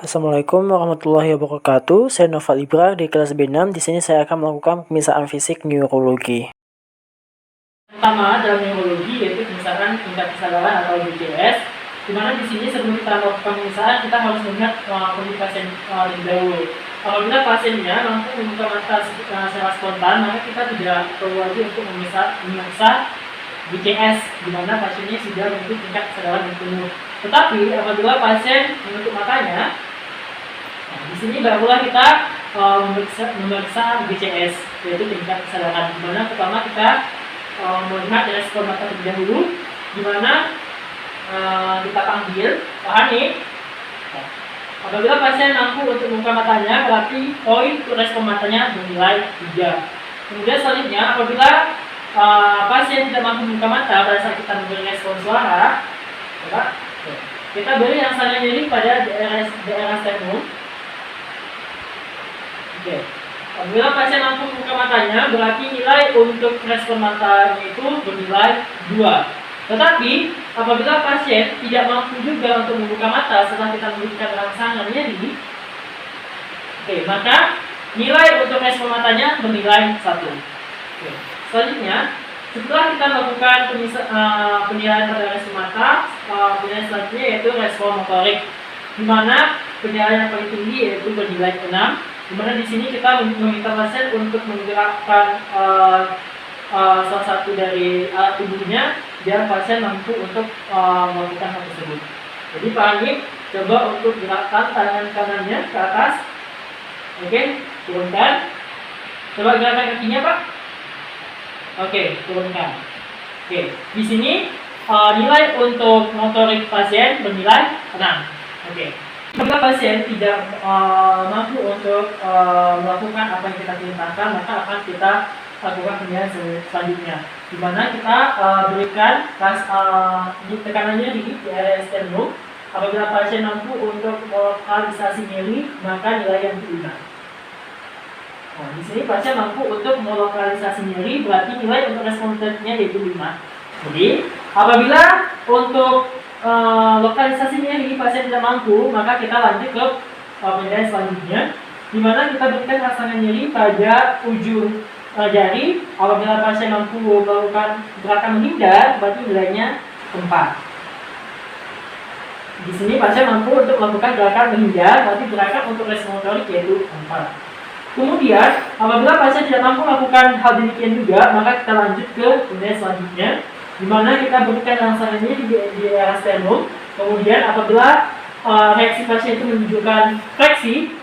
Assalamualaikum warahmatullahi wabarakatuh. Saya Noval Ibra di kelas B6. Di sini saya akan melakukan pemisahan fisik neurologi. Pertama dalam neurologi yaitu pemisahan tingkat kesadaran atau BCS, di mana di sini sebelum kita melakukan pemisahan kita harus melihat kondisi pasien terlebih dahulu. Apabila pasiennya mampu membuka mata secara spontan, maka kita tidak perlu lagi untuk memeriksa BCS, di mana pasiennya sudah memiliki tingkat kesadaran yang penuh. Tetapi apabila pasien menutup matanya, di sini barulah kita memeriksa BCS, yaitu tingkat kesadaran. Di mana pertama kita melihat respon mata terlebih dahulu, di mana kita panggil Pak Hani. Apabila pasien mampu untuk membuka matanya, berarti poin untuk respon matanya bernilai 3. Kemudian selanjutnya, apabila pasien tidak mampu membuka mata pada saat kita memberi respon suara, kita beri yang salahnya ini pada daerah sternum. Apabila pasien mampu membuka matanya, berarti nilai untuk respon matanya itu bernilai 2. Tetapi, apabila pasien tidak mampu juga untuk membuka mata setelah kita memberikan rangsangan nyeri, maka nilai untuk respon matanya bernilai 1. Selanjutnya, setelah kita melakukan penilaian pada respon mata, penilaian selanjutnya yaitu respon motorik, di mana penilaian yang paling tinggi yaitu bernilai 6. Di mana di sini kita meminta pasien untuk menggerakkan salah satu dari alat tubuhnya biar pasien mampu untuk melakukan hal tersebut. Jadi Pak Hanif coba untuk gerakkan tangan kanannya ke atas. Turunkan. Coba gerakkan kakinya, Pak. Turunkan. Di sini nilai untuk motorik pasien bernilai 6. Jika pasien tidak mampu untuk melakukan apa yang kita perintahkan, maka akan kita lakukan penilaian selanjutnya, di mana kita berikan tekanannya di area sternum. Apabila pasien mampu untuk melokalisasi nyeri, maka nilai yang 5. Di sini pasien mampu untuk melokalisasi nyeri, berarti nilai untuk respondennya yaitu 5. Jadi apabila untuk lokalisasi nyeri pasien tidak mampu, maka kita lanjut ke penilaian selanjutnya, di mana kita berikan rangsangan nyeri pada ujung jari. Apabila pasien mampu melakukan gerakan menghindar, berarti nilainya 4. Di sini pasien mampu untuk melakukan gerakan menghindar, berarti gerakan untuk respon motorik yaitu 4. Kemudian apabila pasien tidak mampu melakukan hal demikian juga, maka kita lanjut ke penilaian selanjutnya, di mana kita berikan rangsangannya di area sternum. Kemudian apabila reaksi pasien itu menunjukkan fleksi,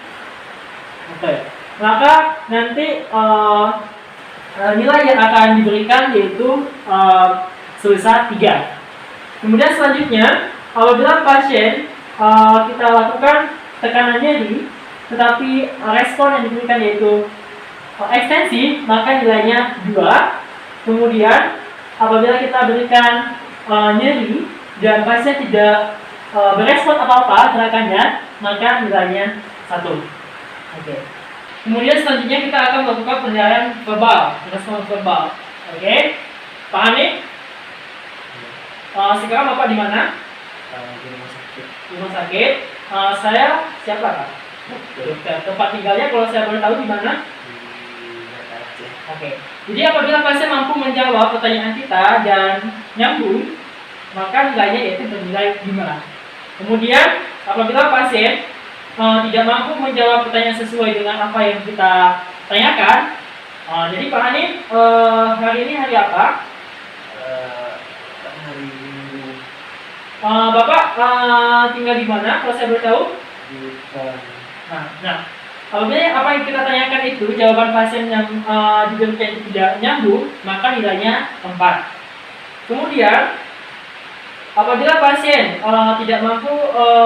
maka nanti nilai yang akan diberikan yaitu sebesar 3. Kemudian selanjutnya, apabila pasien kita lakukan tekanan nyeri, tetapi respon yang diberikan yaitu ekstensi, maka nilainya 2. Kemudian apabila kita berikan nyeri dan pasien tidak berespon apa-apa gerakannya, maka nilainya 1. Kemudian selanjutnya kita akan melakukan penilaian verbal, respon verbal. Pak Hani, sekarang Bapak di mana? Di rumah sakit. Saya siapa, Pak? Tempat tinggalnya kalau saya boleh tahu di mana? Jadi apabila pasien mampu menjawab pertanyaan kita dan nyambung, maka nilainya yaitu bernilai 5. Kemudian apabila pasien tidak mampu menjawab pertanyaan sesuai dengan apa yang kita tanyakan, jadi Pak Hani, hari ini hari apa? Hari Minggu. Bapak tinggal di mana kalau saya boleh tahu? Di apabila apa yang kita tanyakan itu jawaban pasien yang diberikan tidak nyambung, maka nilainya 4. Kemudian apabila pasien tidak mampu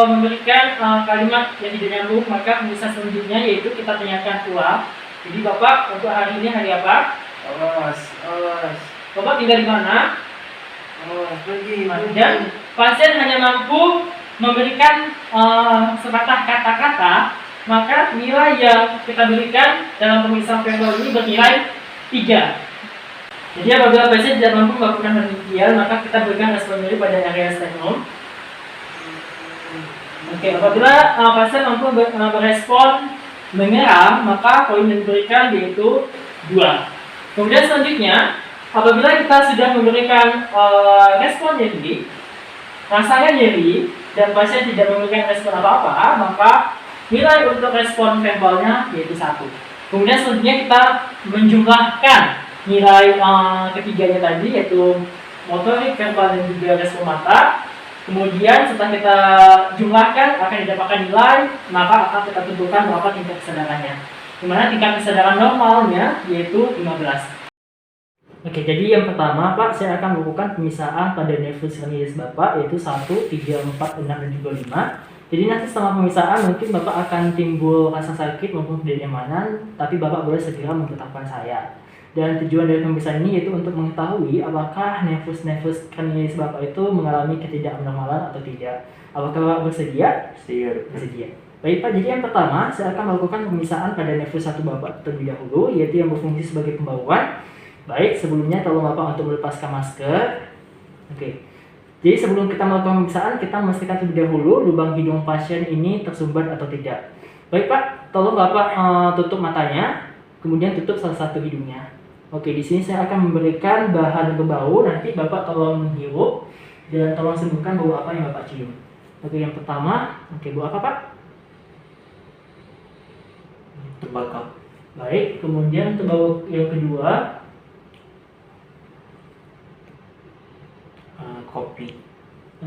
memberikan kalimat yang tidak nyambung, maka pemeriksaan selanjutnya yaitu kita tanyakan ulang. Jadi Bapak untuk hari ini hari apa? Awas. Bapak tinggal di mana? Pergi. Dan pasien hanya mampu memberikan sepatah kata-kata, maka nilai yang kita berikan dalam pemeriksaan verbal ini bernilai 3. Jadi apabila pasien tidak mampu melakukan hal demikian, maka kita berikan respon nyeri pada area sternum. Oke, apabila pasien mampu berespon mengeram, maka poin yang diberikan yaitu 2. Kemudian selanjutnya, apabila kita sudah memberikan respon nyeri, rasanya nyeri, dan pasien tidak memberikan respon apa-apa, maka nilai untuk respon verbalnya yaitu 1. Kemudian selanjutnya kita menjumlahkan nilai ketiganya tadi, yaitu motorik, verbal, dan juga respon mata. Kemudian setelah kita jumlahkan akan didapatkan nilai, maka akan kita tentukan berapa tingkat kesadarannya. Dimana tingkat kesadaran normalnya yaitu 15. Oke, jadi yang pertama Pak, saya akan melakukan pemisahan pada nervus cranialis Bapak yaitu 1, 3, 4, 6, dan juga 5. Jadi nanti setelah pemisahan mungkin Bapak akan timbul rasa sakit maupun ketidaknyamanan, tapi Bapak boleh segera memberitahukan saya. Dan tujuan dari pemeriksaan ini yaitu untuk mengetahui apakah nervus cranialis Bapak itu mengalami ketidaknormalan atau tidak. Apakah Bapak bersedia? Bersedia. Baik Pak, jadi yang pertama saya akan melakukan pemisahan pada nervus 1 Bapak terlebih dahulu, yaitu yang berfungsi sebagai pembauan. Baik, sebelumnya tolong Bapak untuk melepaskan masker. Oke. Jadi sebelum kita melakukan pemeriksaan, kita memastikan terlebih dahulu lubang hidung pasien ini tersumbat atau tidak. Baik Pak, tolong Bapak tutup matanya, kemudian tutup salah satu hidungnya. Oke, di sini saya akan memberikan bahan berbau. Nanti Bapak tolong menghirup dan tolong sebutkan bau apa yang Bapak cium. Oke, yang pertama, bau apa Pak? Tembakau. Baik, kemudian untuk bau yang kedua, Kopi.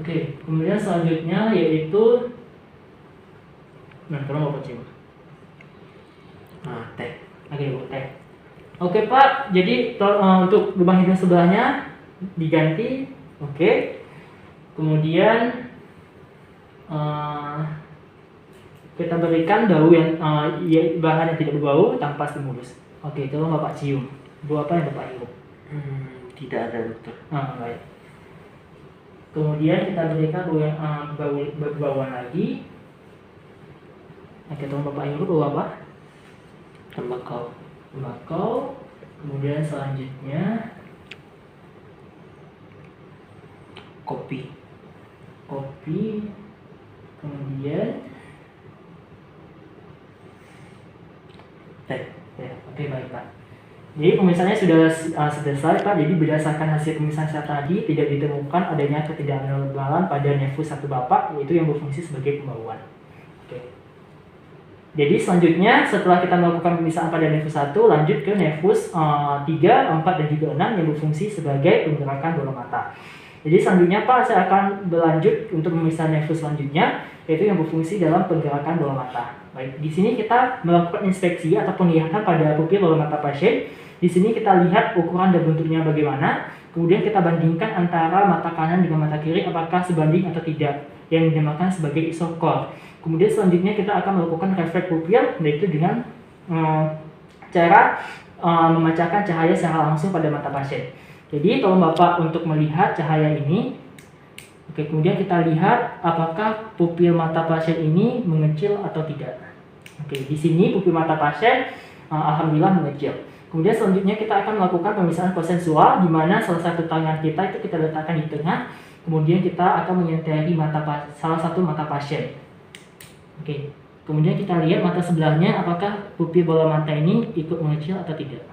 oke, kemudian selanjutnya yaitu, tolong Bapak cium. Teh. Oke, bau teh. Oke Pak, jadi untuk lubang hidung sebelahnya diganti. Oke. Kemudian kita berikan bau yang bahan yang tidak berbau tanpa stimulus. Oke, tolong Bapak cium. Bau apa yang Bapak hirup? Tidak ada dokter. Baik. Kemudian kita berikan bau yang bauan lagi. Oke, tolong Bapak hirup bau apa? Tembakau. Kemudian selanjutnya Kopi. Kemudian Teh. Oke, baik Pak. Jadi pemirsaannya sudah selesai Pak. Jadi berdasarkan hasil pemeriksaan saya tadi tidak ditemukan adanya ketidaknormalan pada nervus 1 Bapak, yaitu yang berfungsi sebagai pembauan. Oke. Jadi selanjutnya setelah kita melakukan pemeriksaan pada nervus 1, lanjut ke nervus 3, 4, dan juga 6 yang berfungsi sebagai penggerakan bola mata. Jadi selanjutnya Pak, saya akan berlanjut untuk pemeriksaan nervus selanjutnya, yaitu yang berfungsi dalam penggerakan bola mata. Baik, di sini kita melakukan inspeksi atau penglihatan pada pupil bola mata pasien. Di sini kita lihat ukuran dan bentuknya bagaimana, kemudian kita bandingkan antara mata kanan dengan mata kiri apakah sebanding atau tidak, yang dinamakan sebagai isokor. Kemudian selanjutnya kita akan melakukan refleks pupil, yaitu dengan cara memancarkan cahaya secara langsung pada mata pasien. Jadi tolong Bapak untuk melihat cahaya ini. Oke, kemudian kita lihat apakah pupil mata pasien ini mengecil atau tidak. Oke, di sini pupil mata pasien alhamdulillah mengecil. Kemudian selanjutnya kita akan melakukan pemisahan konsensual, di mana salah satu tangan kita itu kita letakkan di tengah. Kemudian kita akan menyentari salah satu mata pasien. Oke, kemudian kita lihat mata sebelahnya apakah pupil bola mata ini ikut mengecil atau tidak.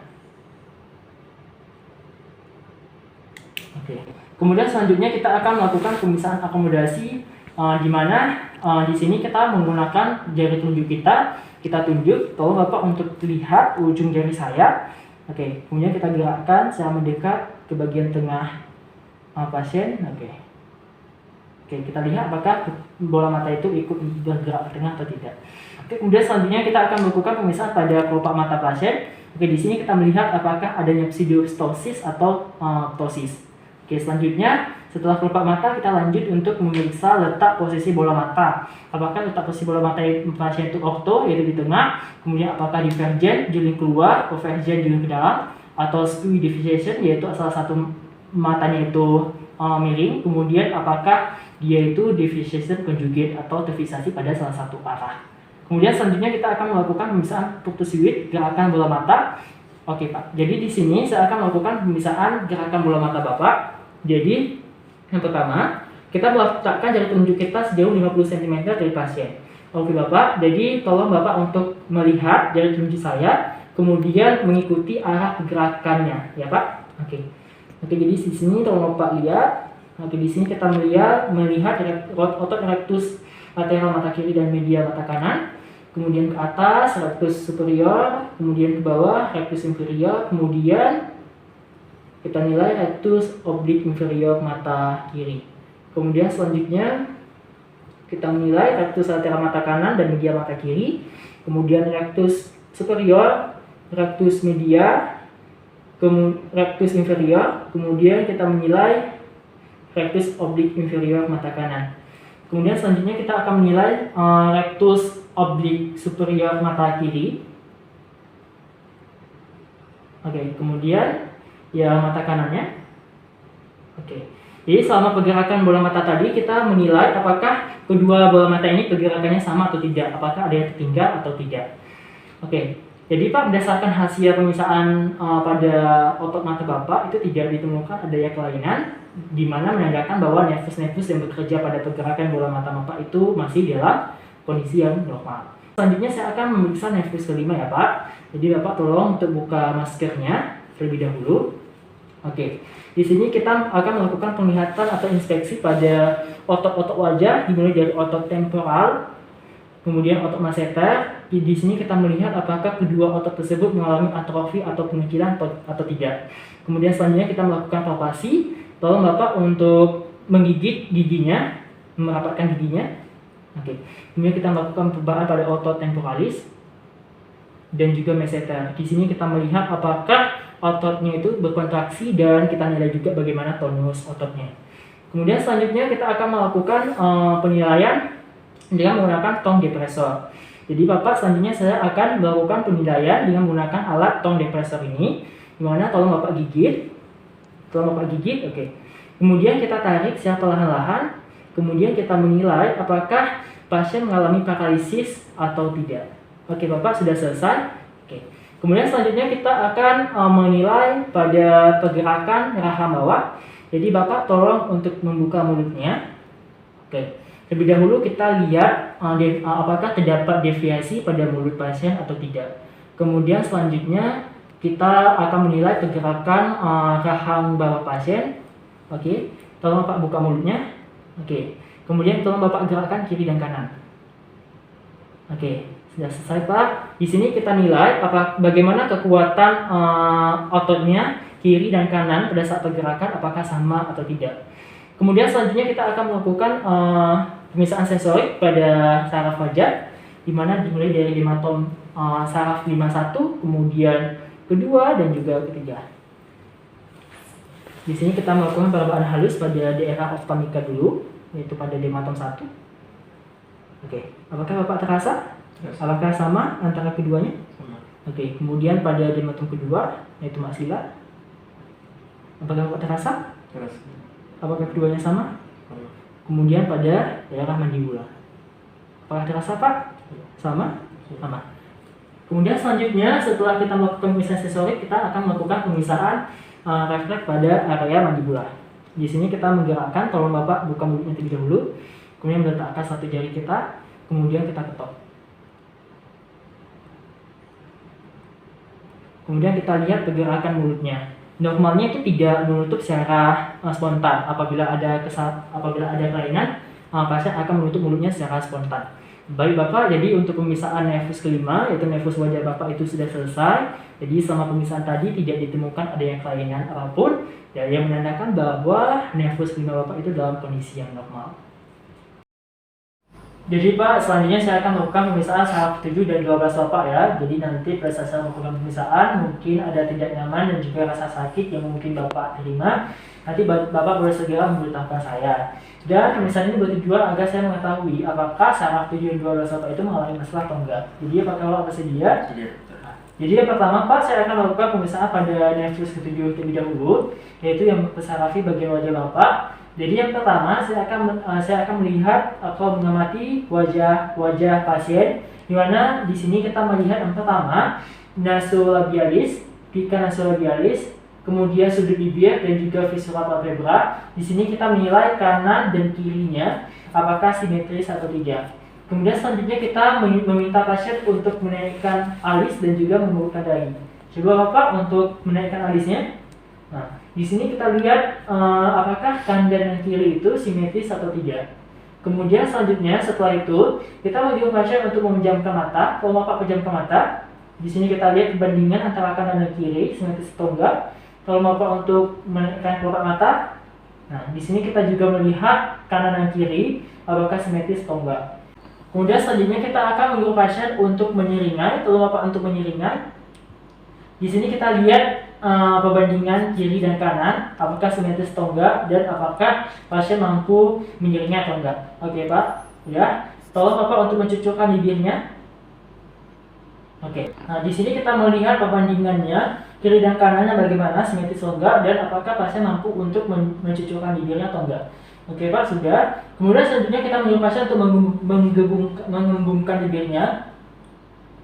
Oke. Kemudian selanjutnya kita akan melakukan pemisahan akomodasi, di mana di sini kita menggunakan jari telunjuk kita tunjuk. Tolong Bapak untuk lihat ujung jari saya. Oke, kemudian kita gerakkan secara mendekat ke bagian tengah pasien. Oke, kita lihat apakah bola mata itu ikut bergerak ke tengah atau tidak. Oke, kemudian selanjutnya kita akan melakukan pemisahan pada kelopak mata pasien. Oke, di sini kita melihat apakah adanya pseudostorsis atau ptosis. Oke, selanjutnya setelah kelopak mata kita lanjut untuk memeriksa letak posisi bola mata. Apakah letak posisi bola mata pasien itu ortho, yaitu di tengah, kemudian apakah divergen, juling keluar, convergen, juling ke dalam, atau skew deviation, yaitu salah satu matanya itu miring, kemudian apakah dia itu deviation conjugate atau terfiksasi pada salah satu arah. Kemudian selanjutnya kita akan melakukan pemisahan pertussuit gerakan bola mata. Oke Pak, jadi di sini saya akan melakukan pemisahan gerakan bola mata Bapak. Jadi yang pertama kita meletakkan jari telunjuk kita sejauh 50 cm dari pasien. Oke Bapak, jadi tolong Bapak untuk melihat jari telunjuk saya, kemudian mengikuti arah pergerakannya, ya Pak. Oke, jadi di sini tolong Bapak lihat. Oke, di sini kita melihat otot rectus lateral mata kiri dan medial mata kanan. Kemudian ke atas rectus superior, kemudian ke bawah rectus inferior, kemudian kita nilai rectus oblique inferior mata kiri. Kemudian selanjutnya kita menilai rectus lateral mata kanan dan medial mata kiri, kemudian rectus superior, rectus media, rectus inferior, kemudian kita menilai rectus oblique inferior mata kanan. Kemudian selanjutnya kita akan menilai rectus oblique superior mata kiri. Oke, kemudian ya mata kanannya. Oke. Jadi selama pergerakan bola mata tadi kita menilai apakah kedua bola mata ini pergerakannya sama atau tidak, apakah ada yang tertinggal atau tidak. Oke. Jadi Pak, berdasarkan hasil pemisahan pada otot mata Bapak itu tidak ditemukan adanya kelainan, di mana menandakan bahwa nervus-nervus yang bekerja pada pergerakan bola mata Bapak itu masih dalam kondisi yang normal. Selanjutnya saya akan memeriksa nervus kelima ya Pak. Jadi Bapak tolong untuk buka maskernya terlebih dahulu. Oke. Di sini kita akan melakukan penglihatan atau inspeksi pada otot-otot wajah, dimulai dari otot temporal, kemudian otot masseter. Di sini kita melihat apakah kedua otot tersebut mengalami atrofi atau pengecilan atau tidak. Kemudian selanjutnya kita melakukan palpasi. Tolong Bapak untuk menggigit giginya, merapatkan giginya. Oke. Kemudian kita melakukan perubahan pada otot temporalis dan juga masseter. Di sini kita melihat apakah ototnya itu berkontraksi dan kita nilai juga bagaimana tonus ototnya. Kemudian selanjutnya kita akan melakukan penilaian dengan menggunakan tong depressor. Jadi Bapak, selanjutnya saya akan melakukan penilaian dengan menggunakan alat tong depressor ini, dimana tolong Bapak gigit, oke. Kemudian kita tarik secara perlahan-lahan, kemudian kita menilai apakah pasien mengalami paralisis atau tidak. Oke Bapak, sudah selesai. Oke. Kemudian selanjutnya kita akan menilai pada pergerakan rahang bawah. Jadi Bapak tolong untuk membuka mulutnya. Oke. Terlebih dahulu kita lihat apakah terdapat deviasi pada mulut pasien atau tidak. Kemudian selanjutnya kita akan menilai pergerakan rahang bawah pasien. Oke. Tolong Bapak buka mulutnya. Oke. Kemudian tolong Bapak gerakkan kiri dan kanan. Oke. Sudah selesai Pak. Di sini kita nilai bagaimana kekuatan ototnya kiri dan kanan pada saat pergerakan, apakah sama atau tidak. Kemudian selanjutnya kita akan melakukan pemisahan sensorik pada saraf wajah, di mana dimulai dari hematom saraf 51, kemudian kedua dan juga ketiga. Di sini kita melakukan perabaan halus pada daerah ophthalmika dulu, yaitu pada hematom 1. Oke, apakah Bapak terasa? Apakah sama antara keduanya? Sama. Oke, kemudian pada hematom kedua, yaitu maksila. Apakah Bapak terasa? Terasa. Apakah keduanya sama? Sama. Kemudian pada daerah mandibula. Apakah terasa Pak? Sama? Sama. Kemudian selanjutnya setelah kita melakukan pemisahan sensorik, kita akan melakukan pemisahan refleks pada area mandibula. Di sini kita menggerakkan, tolong Bapak buka mulutnya terlebih dahulu, kemudian meletakkan satu jari kita, kemudian kita ketok. Kemudian kita lihat pergerakan mulutnya. Normalnya itu tidak menutup secara spontan. Apabila ada kelainan, pasien akan menutup mulutnya secara spontan. Baik Bapak, jadi untuk pemisahan nervus kelima, yaitu nervus wajah Bapak itu sudah selesai. Jadi selama pemisahan tadi tidak ditemukan adanya kelainan apapun, ya, yang menandakan bahwa nervus kelima Bapak itu dalam kondisi yang normal. Jadi Pak, selanjutnya saya akan melakukan pemisahan saraf 7 dan 12 Bapak ya. Jadi nanti pada saat saya melakukan pemisahan mungkin ada tidak nyaman dan juga rasa sakit yang mungkin Bapak terima. Nanti Bapak boleh segera memberitahukan saya. Dan pemisahan ini bertujuan agar saya mengetahui apakah saraf 7 dan 12 Bapak itu mengalami masalah atau enggak. Jadi apakah Bapak bersedia? Jadi yang pertama Pak, saya akan melakukan pemisahan pada nervus ke-7 terlebih dahulu, yaitu yang bersarafi bagian wajah Bapak. Jadi yang pertama saya akan melihat atau mengamati wajah pasien, di mana di sini kita melihat yang pertama nasolabialis, pica nasolabialis, kemudian sudut bibir dan juga visura palpebra. Di sini kita menilai kanan dan kirinya apakah simetris atau tidak. Kemudian selanjutnya kita meminta pasien untuk menaikkan alis dan juga membuka dahi. Coba Bapak untuk menaikkan alisnya. Nah, di sini kita lihat apakah kanan dan kiri itu simetris atau tidak. Kemudian selanjutnya setelah itu kita menyuruh pasien untuk memejamkan mata. Kalau Bapak pejamkan mata, di sini kita lihat perbandingan antara kanan dan kiri simetris atau enggak. Kalau Bapak untuk menaikkan kelopak mata, nah di sini kita juga melihat kanan dan kiri apakah simetris atau enggak. Kemudian selanjutnya kita akan menyuruh pasien untuk menyeringai. Kalau Bapak untuk menyeringai, di sini kita lihat perbandingan kiri dan kanan apakah simetris atau enggak dan apakah pasien mampu menyeringai atau enggak. Oke Pak, ya. Tolong Bapak untuk mencucurkan bibirnya. Oke. Nah, di sini kita melihat perbandingannya kiri dan kanannya bagaimana simetris atau enggak dan apakah pasien mampu untuk mencucurkan bibirnya atau enggak. Oke Pak, sudah. Kemudian selanjutnya kita menyuruh pasien untuk mengembungkan bibirnya.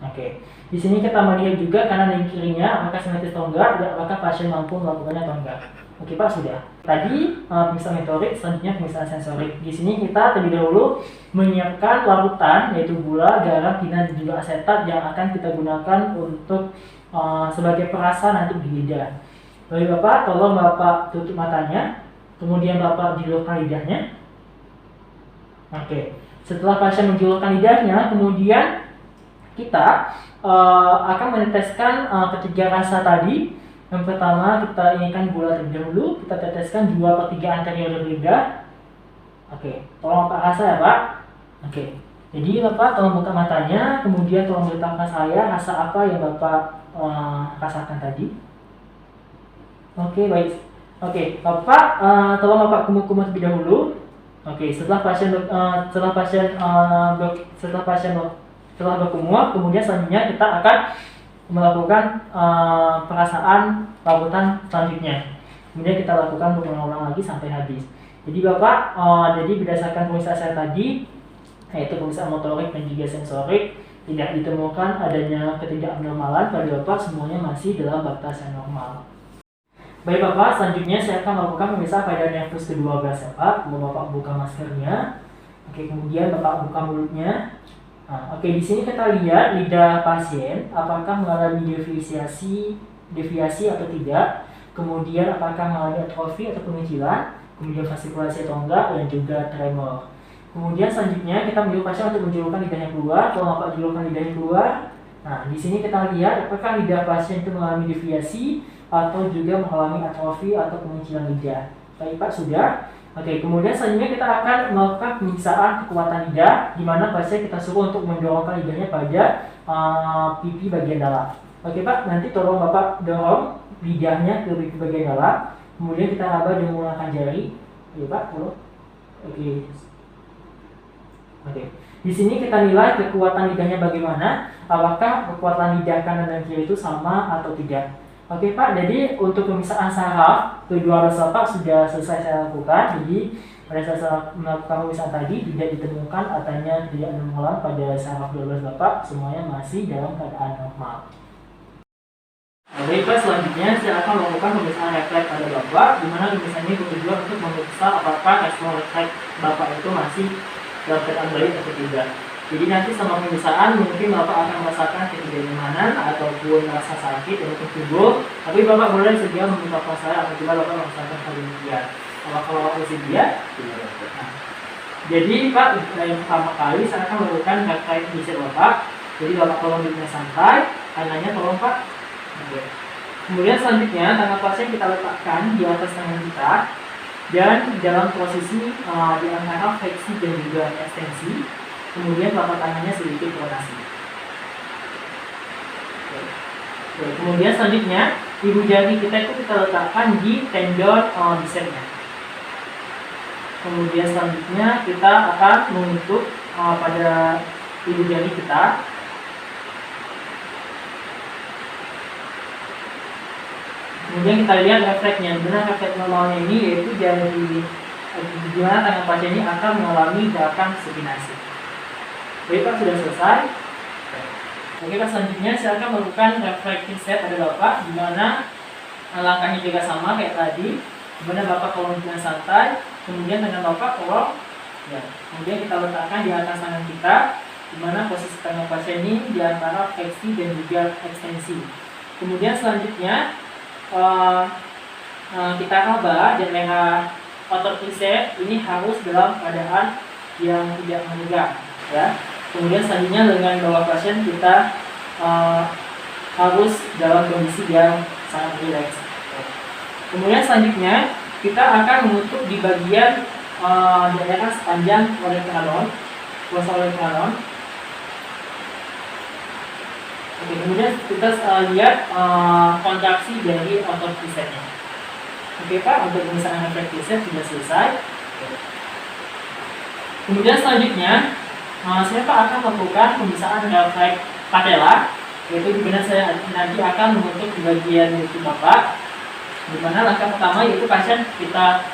Oke. Di sini kita melihat juga kanan dan kirinya apakah simetris atau enggak dan apakah pasien mampu melakukannya atau enggak. Oke Pak, sudah. Tadi pemeriksaan motorik, selanjutnya pemeriksaan sensorik. Di sini kita terlebih dahulu menyiapkan larutan yaitu gula, garam, tinan dan juga asetat yang akan kita gunakan untuk sebagai perasa nanti di lidah. Baik Bapak, tolong Bapak tutup matanya. Kemudian Bapak julurkan lidahnya. Oke. Setelah pasien menjulurkan lidahnya, kemudian kita akan meneteskan ketiga rasa tadi. Yang pertama kita inikan gula terlebih dahulu. Kita teteskan 2/3 anterior lidah. Oke. Tolong Bapak rasa ya Pak. Oke. Jadi Bapak tolong buka matanya. Kemudian tolong beritahu saya rasa apa yang Bapak rasakan tadi. Oke, baik. Oke, Bapak, tolong Bapak kumur-kumur terlebih dahulu. Oke, setelah pasien berkumur, kemudian selanjutnya kita akan melakukan perasaan larutan selanjutnya. Kemudian kita lakukan berulang-ulang lagi sampai habis. Jadi Bapak, jadi berdasarkan pemeriksaan saya tadi, yaitu pemeriksaan motorik dan juga sensorik, tidak ditemukan adanya ketidaknormalan pada Bapak, semuanya masih dalam batas yang normal. Baik Bapak, selanjutnya saya akan melakukan pemeriksaan pada nervus ke-12 ya Pak. Kalau Bapak buka maskernya, oke, kemudian Bapak buka mulutnya. Nah, oke, di sini kita lihat lidah pasien apakah mengalami deviasi atau tidak, kemudian apakah mengalami atrofi atau pengecilan, kemudian fasikulasi atau enggak, dan juga tremor. Kemudian selanjutnya kita menyuruh pasien untuk menjulurkan lidahnya keluar. Kalau Bapak julurkan lidahnya keluar, nah di sini kita lihat apakah lidah pasien itu mengalami deviasi atau juga mengalami atrofi atau pengecilan lidah. Baik Pak, sudah. Oke, kemudian selanjutnya kita akan melakukan penyiksaan kekuatan lidah, di mana pasien kita suruh untuk mendorongkan lidahnya pada pipi bagian dalam. Oke Pak, nanti tolong Bapak dorong lidahnya ke pipi bagian dalam, kemudian kita raba dengan menggunakan jari. Oke Pak, tolong. Oke. Di sini kita nilai kekuatan lidahnya bagaimana, apakah kekuatan lidah kanan dan kiri itu sama atau tidak. Oke Pak, jadi untuk pemeriksaan saraf kedua rasa Pak sudah selesai saya lakukan. Jadi pada saat saya melakukan pemeriksaan tadi tidak ditemukan adanya ketidaknormalan pada saraf 12 Bapak, semuanya masih dalam keadaan normal. Baik Pak, selanjutnya saya akan melakukan pemeriksaan refleks pada Bapak, di mana pemeriksaan ini bertujuan untuk memeriksa apakah respon refleks Bapak itu masih dalam keadaan baik atau tidak. Jadi nanti selama pemeriksaan mungkin Bapak akan merasakan ketidaknyamanan ataupun rasa sakit untuk tubuh, tapi Bapak boleh sedia memberitahu saya apabila Bapak merasakan hal demikian. Kalau Bapak bersedia, nah. Jadi Pak, yang pertama kali saya akan melakukan refleks bicep Bapak. Jadi Bapak tolong duduknya santai, tangannya tolong Pak. Oke. Kemudian selanjutnya tangan pasien kita letakkan di atas tangan kita dan dalam posisi di antara fleksi dan juga ekstensi. Kemudian telapak tangannya sedikit pronasi. Kemudian selanjutnya ibu jari kita itu kita letakkan di tendon bicepnya. Kemudian selanjutnya kita akan menutup pada ibu jari kita. Kemudian kita lihat refleksnya. Benar refleks normalnya ini yaitu jari di mana tangan pasien ini akan mengalami gerakan supinasi. Baik Pak, sudah selesai. Oke Pak, selanjutnya saya akan melakukan reflecting set pada Bapak, di mana langkahnya juga sama kayak tadi, dimana Bapak kolong dengan santai, kemudian dengan Bapak kolong, ya, kemudian kita letakkan di atas tangan kita, dimana posisi tangan pasien ini di antara fleksi dan juga ekstensi. Kemudian selanjutnya kita raba dan leher otot tricep ini harus dalam keadaan yang tidak menegang, ya. Kemudian selanjutnya dengan bawah pasien kita harus dalam kondisi yang sangat rileks. Kemudian selanjutnya kita akan menutup di bagian daerah sepanjang olecranon, fossa olecranon. Oke, kemudian kita lihat kontraksi dari otot tricepnya. Oke Pak, untuk pemisahan refleks tricep sudah selesai. Kemudian selanjutnya saya Pak akan melakukan pemisahan refleks patella, yaitu di mana saya nanti akan menutup di bagian lutut Bapak, di mana langkah pertama yaitu pasien kita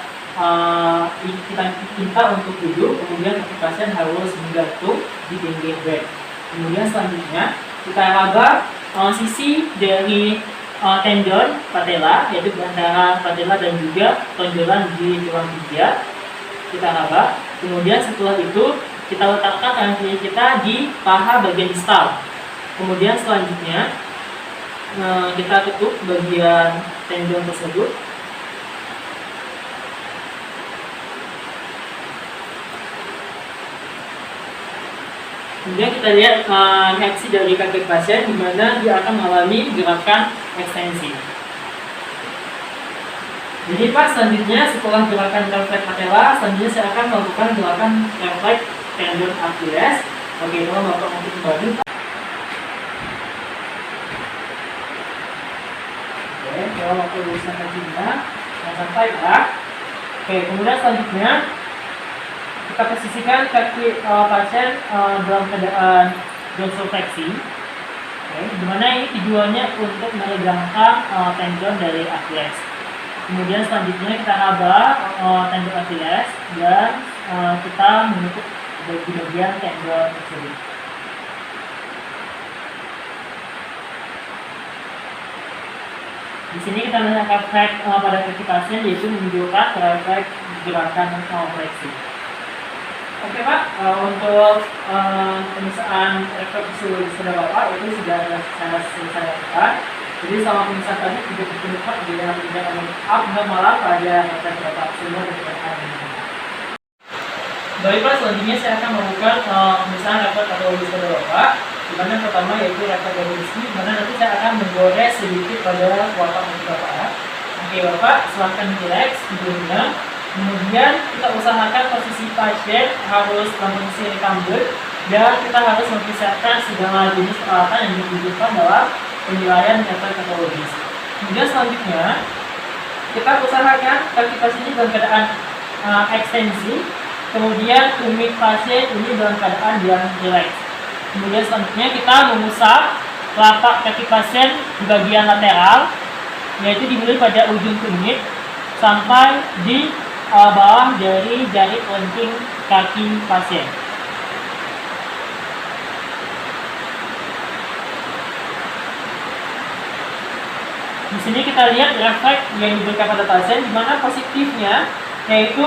minta untuk duduk, kemudian pasien harus menggantung di pinggir bed. Kemudian selanjutnya kita raba sisi dari tendon patella, yaitu di antara patella dan juga tonjolan di tulang tibia, kita raba. Kemudian setelah itu kita letakkan tangan kiri kita di paha bagian distal. Kemudian selanjutnya kita tutup bagian tendon tersebut. Kemudian kita lihat reaksi dari kaki pasien, di mana dia akan mengalami gerakan ekstensi. Jadi Pak, selanjutnya setelah gerakan refleks patella, selanjutnya saya akan melakukan gerakan refleks tendon Achilles. Oke, kalau Bapak mau kembali Pak. Oke, kalau Bapak bisa kajinya, sampai Pak. Oke, kemudian selanjutnya kita posisikan kaki pasien dalam keadaan dorsifleksi. Oke, dimana ini tujuannya untuk meregangkan tendon dari Achilles. Kemudian selanjutnya kita raba tendon Achilles dan kita menutup bagian tendon tersebut. Di sini kita melihat refleks pada kaki pasien, yaitu menunjukkan refleks gerakan fleksi. Oke Pak, untuk pemisahan refleks sudah Bapak itu sudah saya selesaikan. Jadi selama pemisahan tadi tidak terlupa tidak up dan malah pada refleks Bapak semua dikatakan. Baik Pak, selanjutnya saya akan melakukan pemisahan refleks atau sudah Bapak. Di mana pertama yaitu refleks evolusi, di mana nanti saya akan menggores sedikit pada watak Bapak. Oke Bapak, silahkan rileks tidurnya. Kemudian kita usahakan posisi pasien harus dalam posisi recumbent dan kita harus mempersiapkan segala jenis peralatan yang dibutuhkan dalam penilaian metodologis. Kemudian selanjutnya kita usahakan kaki pasien ini dalam keadaan ekstensi, kemudian tumit pasien ini dalam keadaan yang rileks. Kemudian selanjutnya kita mengusap telapak kaki pasien di bagian lateral, yaitu dimulai pada ujung tumit sampai di bawah dari jari kelingking kaki pasien. Di sini kita lihat refleks yang diberikan pada pasien, di mana positifnya yaitu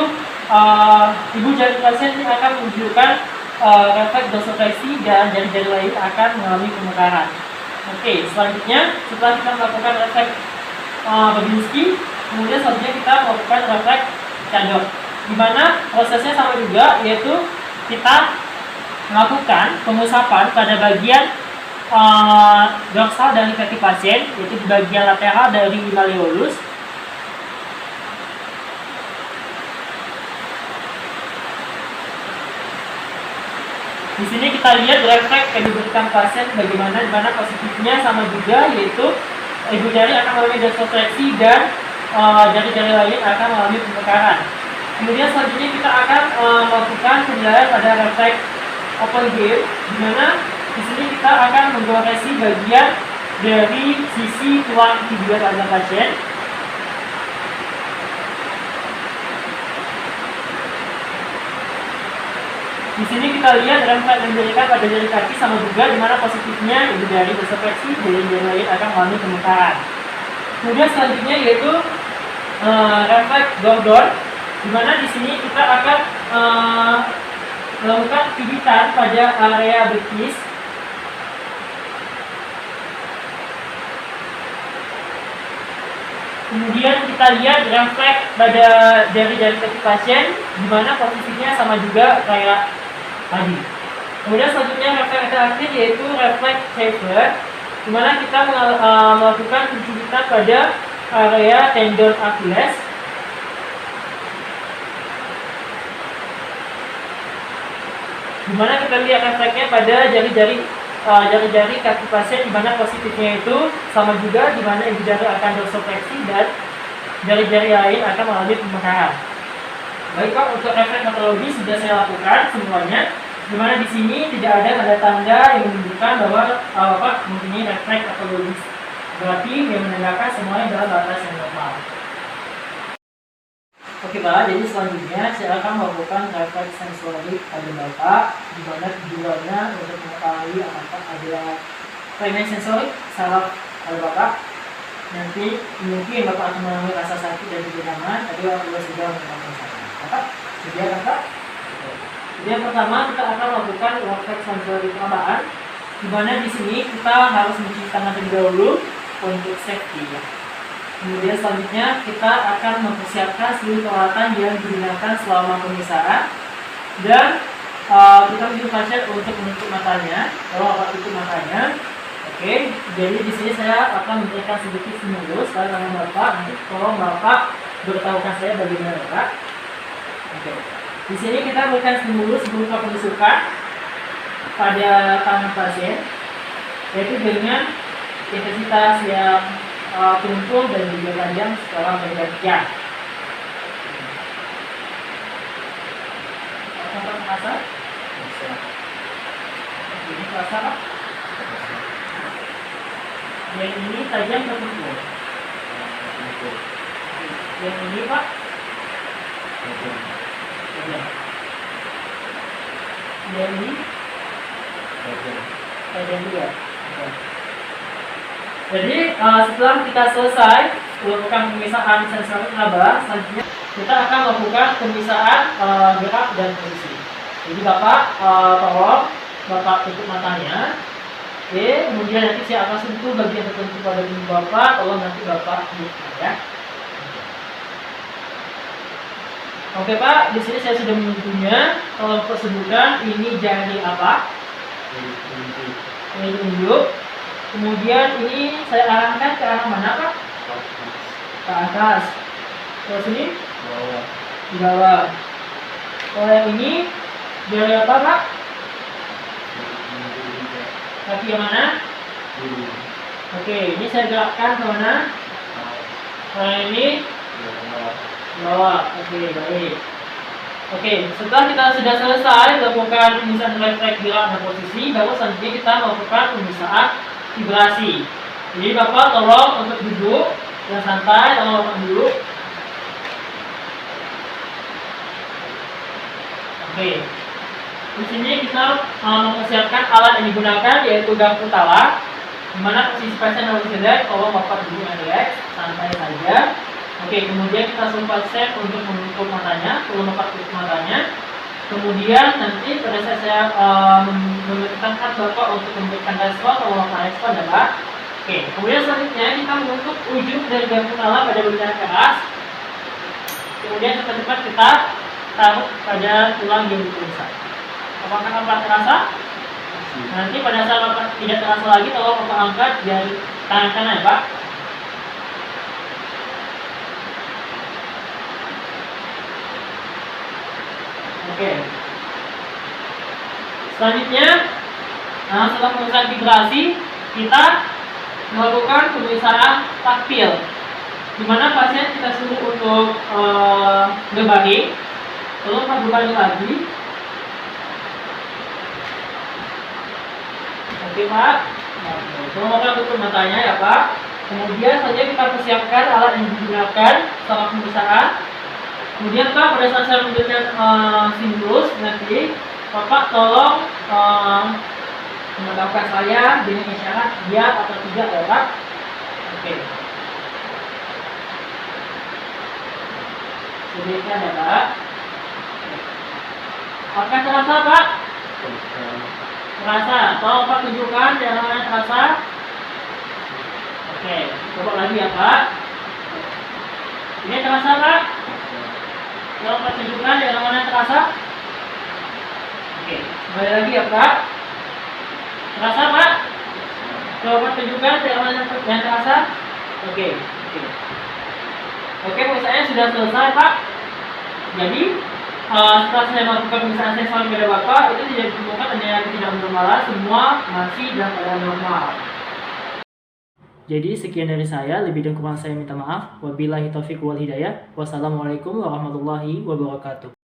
ibu jari pasien ini akan menunjukkan refleks dorsifleksi dan jari-jari lain akan mengalami pemekaran. Oke, selanjutnya setelah kita melakukan refleks Babinski, kemudian selanjutnya kita melakukan refleks Cadok, di mana prosesnya sama juga, yaitu kita melakukan pengusapan pada bagian dorsal dari kaki pasien, yaitu di bagian lateral dari malleolus. Di sini kita lihat refleks yang diberikan pasien bagaimana, di mana positifnya sama juga, yaitu ibu jari akan mengalami dorsifleksi dan jari-jari lain akan mengalami pemekaran. Kemudian selanjutnya kita akan melakukan penilaian pada refleks open game, di mana di sini kita akan menggoresi bagian dari sisi tulang tibia pada pasien. Di sini kita lihat refleks yang diberikan pada jari kaki sama juga, di mana positifnya ibu jari dorsifleksi dan jari lain akan mengalami pemekaran. Kemudian selanjutnya yaitu refleks Gordon, di mana di sini kita akan melakukan pijitan pada area betis. Kemudian kita lihat refleks pada jari-jari kaki pasien, di mana posisinya sama juga kayak tadi. Kemudian selanjutnya refleks terakhir yaitu refleks Schaefer, di mana kita melakukan pijitan pada area tendon Achilles. Di mana kita lihat refleksnya pada jari-jari kaki pasien, di mana positifnya itu sama juga, di mana ibu jari akan dorsifleksi dan jari-jari lain akan mengalami pemekaran. Baik Pak, untuk refleks patologi sudah saya lakukan semuanya, di mana di sini tidak ada tanda-tanda yang menunjukkan bahwa Bapak mempunyai refleks patologis. Berarti yang menandakan semuanya dalam batas yang normal. Oke Pak, jadi selanjutnya saya akan melakukan refleks sensorik pada Bapak, di mana tujuannya untuk mengetahui apakah ada kelainan sensorik saraf pada Bapak. Nanti mungkin Bapak akan mengalami rasa sakit dan tidak nyaman, tapi Bapak sudah melakukan sana. Bapak, sedia kan Pak? Jadi yang pertama kita akan melakukan refleks sensorik perabaan, di mana di sini kita harus mencuci tangan terlebih dahulu untuk safety ya. Kemudian selanjutnya kita akan mempersiapkan seluruh peralatan yang digunakan selama pemeriksaan, dan kita menuju pasien untuk menutup matanya. Kalau Bapak tutup matanya, oke. Jadi di sini saya akan memberikan sedikit stimulus pada tangan Bapak. Nanti tolong Bapak beritahukan saya bagaimana Bapak. Oke. Di sini kita memberikan stimulus berupa penusukan pada tangan pasien, yaitu dengan intensitas yang tumpul dan juga panjang secara bergantian. Apakah terasa? Ini terasa Pak? Yang ini tajam atau tumpul? Yang ini Pak? Tajam. Yang ini? Tajam juga. Jadi setelah kita selesai melakukan pemisahan sensorik laba, selanjutnya kita akan melakukan pemisahan gerak dan posisi. Jadi Bapak tolong Bapak tutup matanya. Oke, kemudian nanti saya akan sentuh bagian tertentu pada tubuh Bapak, tolong nanti Bapak buka ya. Oke Pak, di sini saya sudah menyentuhnya. Tolong Bapak sebutkan ini jari apa? Ini tunjuk. Kemudian ini saya arahkan ke arah mana Pak? Ke atas. Ke sini? Di bawah. Kalau yang ini jari apa Pak? Kaki yang mana? Oke, ini saya gerakkan ke mana? Kalau ini? Bawah. Oke, baik. Oke, setelah kita sudah selesai melakukan pemisahan refleks gerak dan posisi, baru selanjutnya kita melakukan pemisahan vibrasi. Jadi Bapak tolong untuk duduk yang santai, tolong Bapak duduk. Oke. Di sini kita mempersiapkan alat yang digunakan yaitu garpu tala, di mana posisi pasien harus relax, tolong Bapak duduk yang relax, santai saja. Oke, kemudian kita suruh pasien untuk menutup matanya, tolong Bapak tutup matanya. Kemudian nanti pada saat saya memerintahkan Bapak untuk memberikan respon, kalau Bapak respon ya Pak. Oke, kemudian selanjutnya kita menutup ujung dari garpu tala pada bagian keras. Kemudian cepat-cepat kita taruh pada tulang yang diperiksa. Apakah Bapak terasa? Nanti pada saat Bapak tidak terasa lagi, kalau Bapak angkat dari tangan kanan ya Pak. Oke. Selanjutnya, setelah pemeriksaan vibrasi, kita melakukan pemeriksaan taktil, di mana pasien kita suruh untuk berbaring, lalu Pak berbaring lagi. Oke Pak, tolong Bapak tutup matanya ya Pak. Kemudian saja kita persiapkan alat yang digunakan setelah pemeriksaan. Kemudian Pak, pada saat saya memberikan stimulus nanti, Bapak tolong memberitahukan saya dengan isyarat ya atau tidak ya Pak. Oke. Gedekan ya Pak. Apakah terasa Pak? Terasa. Tolong Pak tunjukkan daerah mana yang terasa. Oke, coba lagi ya Pak. Ini terasa Pak? Tolong Pak tunjukkan daerah mana yang terasa. Oke, kembali lagi ya Pak. Terasa Pak? Coba tunjukkan daerah mana yang terasa. Oke. Oke, pemisahannya sudah selesai Pak. Jadi setelah saya melakukan pemisahan seksual pada Bapak, itu tidak ditemukan adanya ketidaknormalan, semua masih dalam keadaan normal. Jadi sekian dari saya, lebih dan kurang saya minta maaf. Wabillahi taufiq wal hidayah. Wassalamualaikum warahmatullahi wabarakatuh.